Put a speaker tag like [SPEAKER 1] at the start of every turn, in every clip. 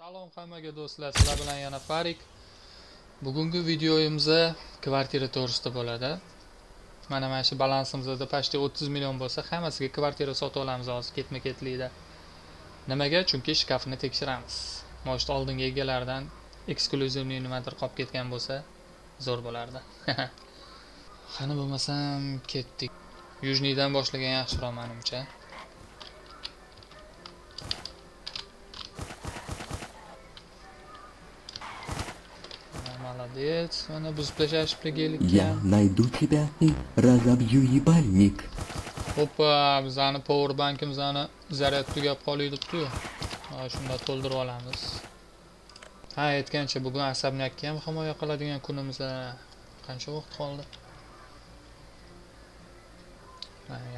[SPEAKER 1] Salom hammaga do'stlar, sizlar bilan yana Farik. Bugungi videoyimizda kvartira to'g'risida bo'ladi. Mana shu balansimizda почти 30 million bo'lsa, hammasiga kvartira sotib olamiz hozir ketma-ketlikda. Nimaga? Chunki shkafni tekshiramiz. Moshit oldingi egalaridan eksklyuzivniy nimadir qolib ketgan bo'lsa, zo'r bo'lardi. Qani bo'lmasam ketdik. Yujniydan boshlagan yaxshiroq menimcha. Молодец, mana buzplashib kelgan.
[SPEAKER 2] Я найду тебя и разобью ебальник.
[SPEAKER 1] Hoppa, bizani power bankimizni zaryad tugab qolibdi-ku. Shunda to'ldirib olamiz. Ha, aytgancha bugun asabniyakka ham himoya qiladigan kunimiz. Qancha vaqt qoldi?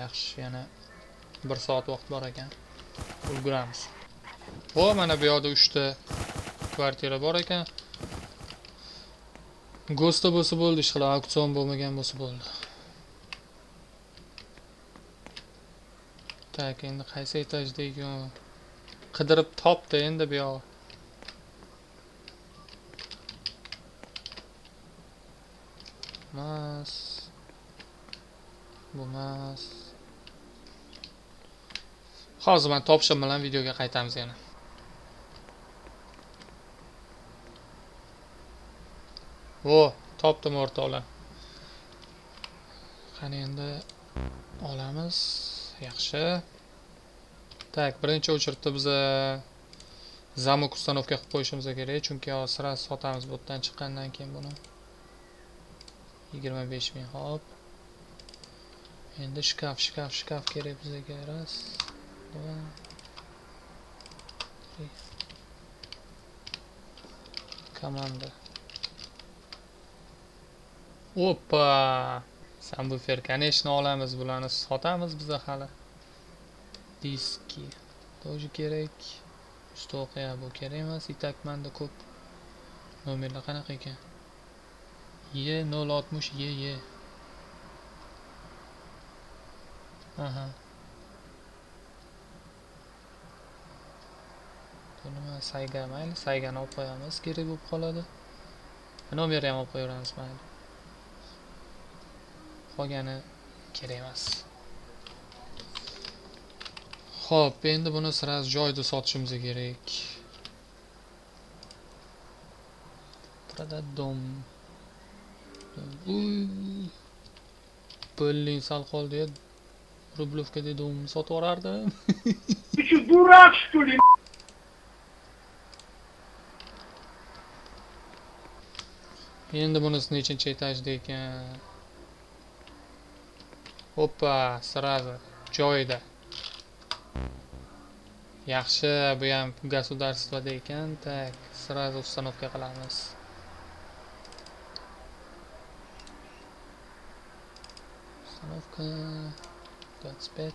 [SPEAKER 1] Yaxshi, yana 1 soat vaqt bor ekan. Ulguramiz. Ho, mana bu yoqda 3 ta kvartira bor ekan. Go'sta bo'lsa bo'ldi, ishqilib auksion bo'lmagan bo'lsa bo'ldi. Tak, endi qaysi etajda ekan? Qidirib topdi endi bu yoq. Mas. Bo'lmas. Hozir men topishim bilan videoga qaytamiz yana. O, topdim o'rtoqlar. Qani endi olamiz. Yaxshi. Tak, birinchi o'chirtda biz zamok ustanovka qilib qo'yishimiz kerak, chunki sira sotamiz bu yerdan chiqqandan keyin buni. 25 ming, hop. Endi shkaf kerak bizga. Ras, 2, 3. Komanda. Oppa! Subwoofer, конечно, olamiz bularni, sotamiz biz hali. Diski. To'ji kerak. Stoqiya bu kerak emas, itakmanda ko'p. Nomerlar qanaqa ekan? Y060 YY. Aha. Bu nima? Sayga mayli, saygani olib qo'yamiz, kerak bo'lib qoladi. Nomerni ham olib qo'yamiz mayli. Qolgani kerak emas. Xo'p, endi buni sira joyda sotishimiz kerak. Продадим. Блин, sal qoldi. Rublovka dedim, sotib yuborardim.
[SPEAKER 3] Ты что, дурак, что ли?
[SPEAKER 1] Endi bunisi nechinchi etajda ekan? Hoppa, sразу joyida. Yaxshi, bu ham государствоda ekan, tak, sразу установка qilamiz. Установка 25.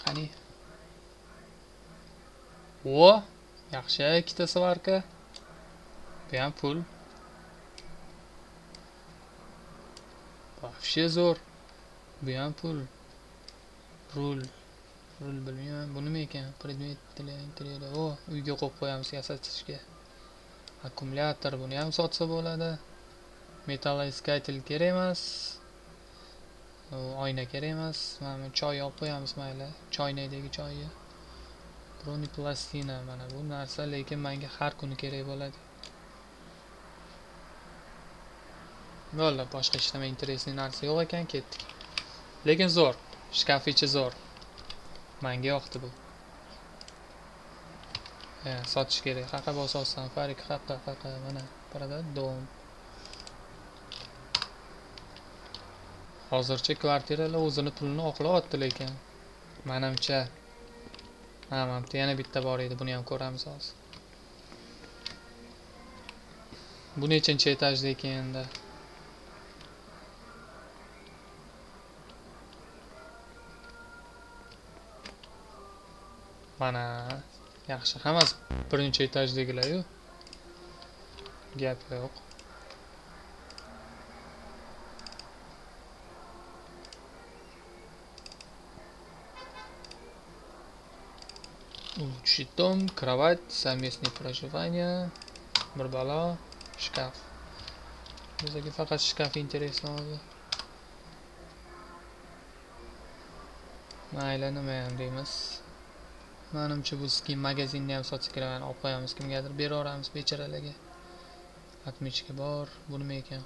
[SPEAKER 1] Qani? O, yaxshi, ikkita svarka. Bu ham pul. Вообще zo'r. Bu ham pul. Rul bilmayman, bu nima ekan? Predmet intereri. O, uyga qo'yib qo'yamiz yasatishga. Akkumulyator, buni ham sotsa bo'ladi. Metalloiskатель kerak emas. Oyna kerak emas. Mana choy olib qo'yamiz mayli. Choynakdagi choyni. Broneplastina, mana bu narsa, lekin menga har kuni kerak bo'ladi. Bo'ldi, boshqa hech nima interesniy narsa yo'q ekan, ketdik. Lekin zo'r, shkaf ichi zo'r. Menga yoqdi bu. Sotish kerak. Haqa bososdan Farik, haqa, mana продадим. Hozircha kvartiralar o'zini pulini oqlayapti, lekin menimcha mamamda yana bitta bor edi, buni ham ko'ramiz hozir. Bu nechinchi etajda ekan endi? Mana yaxshi, hammasi birinchi etajdagilar-yu. Gap yo'q. Лучший дом, кровать, совместное проживание, bir balo, shkaf. Bizga faqat shkaf интересно hozir. Mayli, nima ham deymiz. Menimcha bu skin magazinni ham sotsa kerak, olib qo'yamiz, kimgadir beraveramiz bechoralarga. Отмычка bor, bu nima ekan?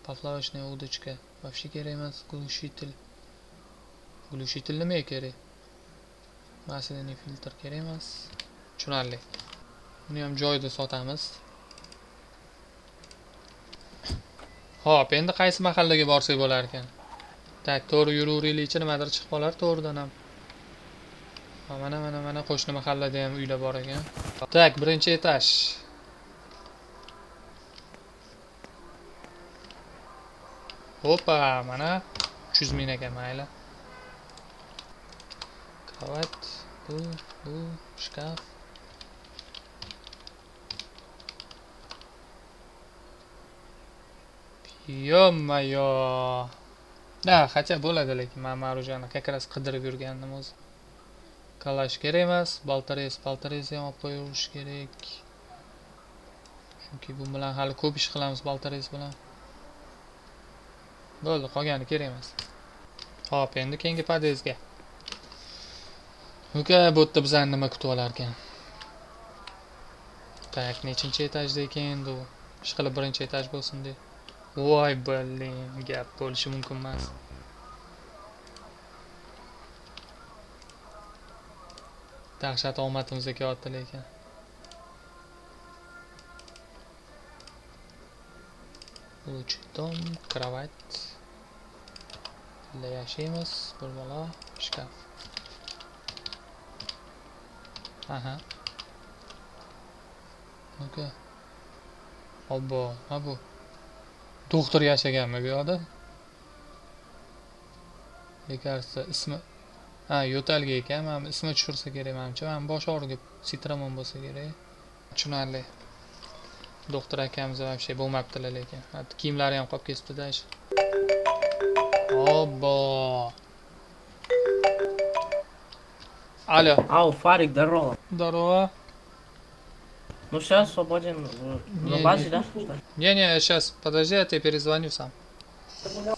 [SPEAKER 1] Поплавочная удочка. Вообще kerak emas, глушитель. Глушитель nima kerak? Masalaning filtr kerak emas. Tushunarli. Buni ham joyida sotamiz. Xo'p, endi qaysi mahallaga borsak bo'lar ekan? Tak, to'g'ri yuraveraylikchi, nimadir chiqib qolar to'g'ridan ham. Mana qo'shni mahallada ham uylar bor ekan. Tak, birinchi etaj. Hoppa, mana 300 ming ekan, mayli. Kровать, bu shkaf. Yo-mayo. Da, хотя bo'ladi, lekin men Marujani как раз qidirib yurgandim o'zi. Kalash kerak emas, baltares ham olib qo'yish kerak. Chunki bu bilan hali ko'p ish qilamiz baltares bilan. Bo'ldi, qolgani kerak emas. Xo'p, endi keyingi podyezdga. Uka, bu yerda bizani nima kutib olar ekan? Tak, nechinchi etajda ekan endi u? Ishqilib birinchi etaj bo'lsin deb. Voy, blin, gap bo'lishi mumkin emas. Dahshat omadimizga kelyapti lekin. Лучший дом, кровать. Birga yashaymiz, bir bola, shkaf. Aha. Okey. Obbo, ha bu. Doktor yashaganmi bu yoqda? Lekarsa ismi ha, yo'talga ekan. Men ismi tushirsa kerak menimcha. Men bosh og'rig'i sitramon bo'lsa kerak. Tushunarli. Doktor akamiz вообще bo'lmabdilar lekin. Hatto kiyimlari ham qolib ketibdi-da. Obbo. Алло.
[SPEAKER 4] Ау, Фарик, здорово.
[SPEAKER 1] Здорово.
[SPEAKER 4] Ну сейчас свободен на базе, да?
[SPEAKER 1] Не, сейчас, подожди, я тебе перезвоню сам.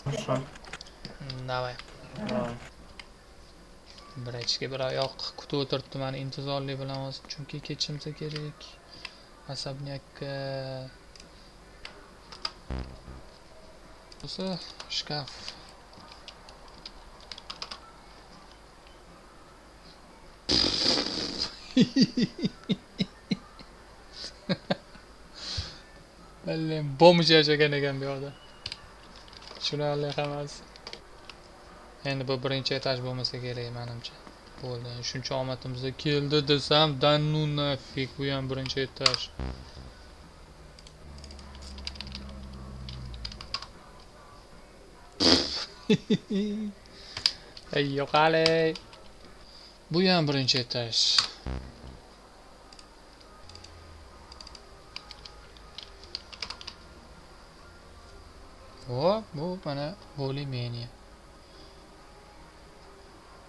[SPEAKER 4] Хорошо.
[SPEAKER 1] Давай.
[SPEAKER 4] Давай.
[SPEAKER 1] Birachga bir oyoq kutib o'tiribdi meni intizorlik bilan hozir, chunki ketishimsa kerak. Asabnyakka. Bo'lsa, shkaf. Ballim, bomj yashagan ekan bu yoqda. Tushunarli hammasi. Endi bu birinchi etaj bo'lmasa kerak menimcha. Bo'ldi. Shuncha omadimizga keldi desam, dannu nafik, bu ham birinchi etaj. Ey, yo'qali. Bu ham birinchi etaj. Hop, bu mana bo'limeniya.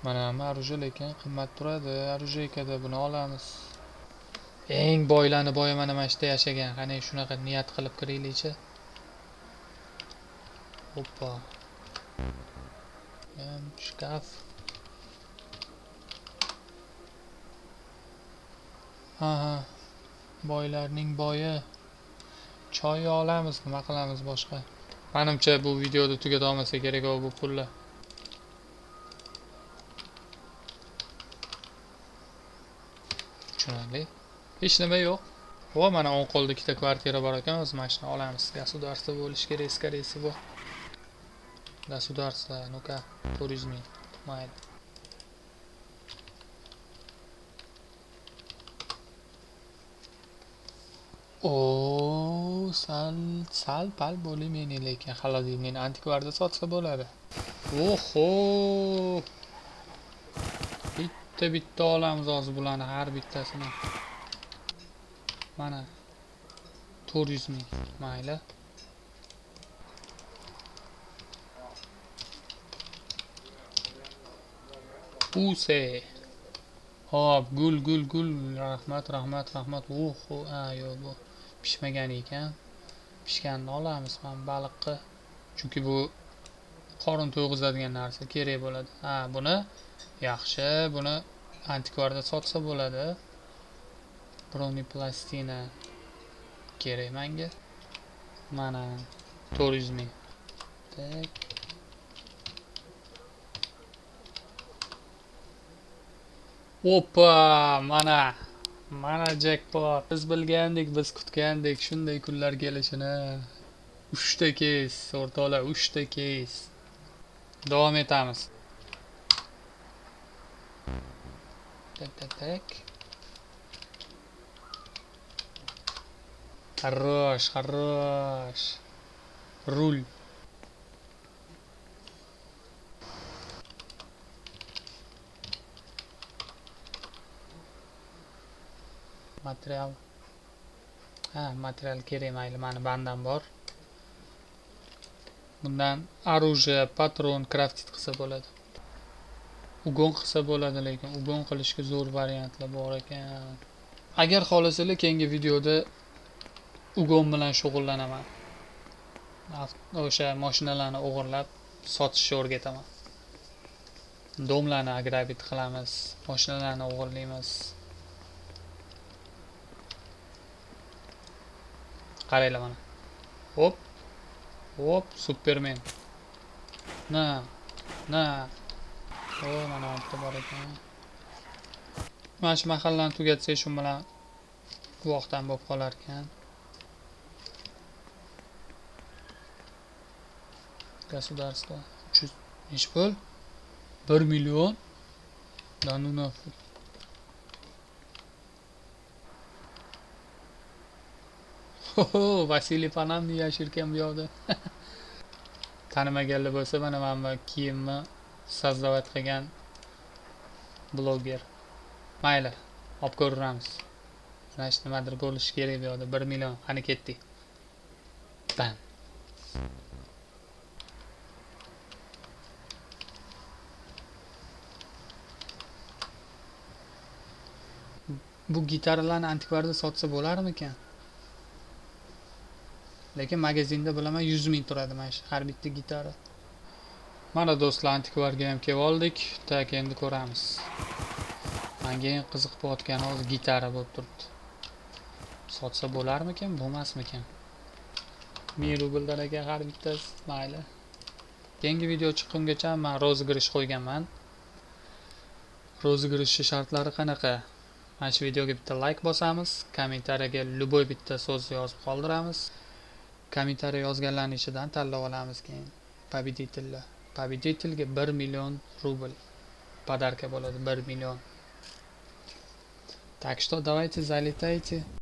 [SPEAKER 1] Mana aruja lekin qimmat turadi. Arujaykada buni olamiz. Eng boylarni boyi mana yerda yashagan. Qani shunaqa niyat qilib kiraylikchi. Hoppa. Shkaf. Aha. Boylarning boyi. Choy olamiz, nima qilamiz boshqa? Menimcha bu videoda tugata olmasa kerak bu pullar. Tushunarli. Hech nima yo'q. Vo, mana o'ng qo'lda ikkita kvartira bor ekan, o'z mashina olamiz. Государство bo'lish kerak, скорее всего. Государство, ну-ка, turizm. Mayli. O, sal pal bo'limeni lekin xolodilnikni antikvarda sotsa bo'ladi. Oho! Bitta olamiz hozir bularni har bittasini. Mana 400 ming, mayli. Use. Hop, gul. Rahmat. Yo'q bu pishmagan ekan. Pishganini olamiz. Men baliqni, chunki bu qorin to'yg'izadigan narsa kerak bo'ladi. Buni yaxshi, buni antikvarda sotsa bo'ladi. Broni plastina kerak menga. Mana 400 ming. Tak. Opa, mana jackpot. Biz bilgandik, biz kutgandik shunday kunlar kelishini. 3 ta keys, o'rtoqlar, 3 ta keys. Davom etamiz. Tak. Хорош. Rul. Material. Material kerak mayli, mani bandam bor. Bundan оружие, patron crafted qilsa bo'ladi. Ugon qilsa bo'ladi, lekin ugon qilishga zo'r variantlar bor ekan. Agar xohlasanglar, keyingi videoda ugon bilan shug'ullanaman. O'sha mashinalarni o'g'irlab sotishni o'rgataman. Domlarni agrabit qilamiz, mashinalarni o'g'irlaymiz. Qaranglar mana. Hop, Superman. Na. Mana bitta bor ekan. Mana shu mahallani tugatsak, shu bilan vaqtdan bo'lib qolar ekan. Государство 300 ish pul 1 million. Vasiliy Panamni yashirgan bu yoqda. Tanimaganlar bo'lsa, mana bu kiyimni sozdovat qilgan bloger. Mayli, olib ko'ramiz. Mana shu nimadir bo'lishi kerak bu yoqda. 1 million. Qani ketdik. Bam. Bu gitaralarni antikvarda sotsa bo'larmikan? Lekin magazinda bilaman 100 ming turadi mana shu har bitta gitara. Mana do'stlar, antikvarga ham kelib oldik. Tak, endi ko'ramiz. Menga eng qiziq bo'layotgani hozir gitara bo'lib turibdi. Sotsa bo'larmikan, bo'lmasmikan? 1000 rubldan ekan har bittasi. Mayli. Keyingi video chiqqungacha men rozigrish qo'yganman. Rozigrish shartlari qanaqa? Mana shu videoga bitta like bosamiz, kommentariyaga любой bitta so'z yozib qoldiramiz. Kommentariy yozganlarning ichidan tanlab olamiz keyin. Победительga 1 million rubl podarka bo'ladi, 1 million. Так что давайте залетайте.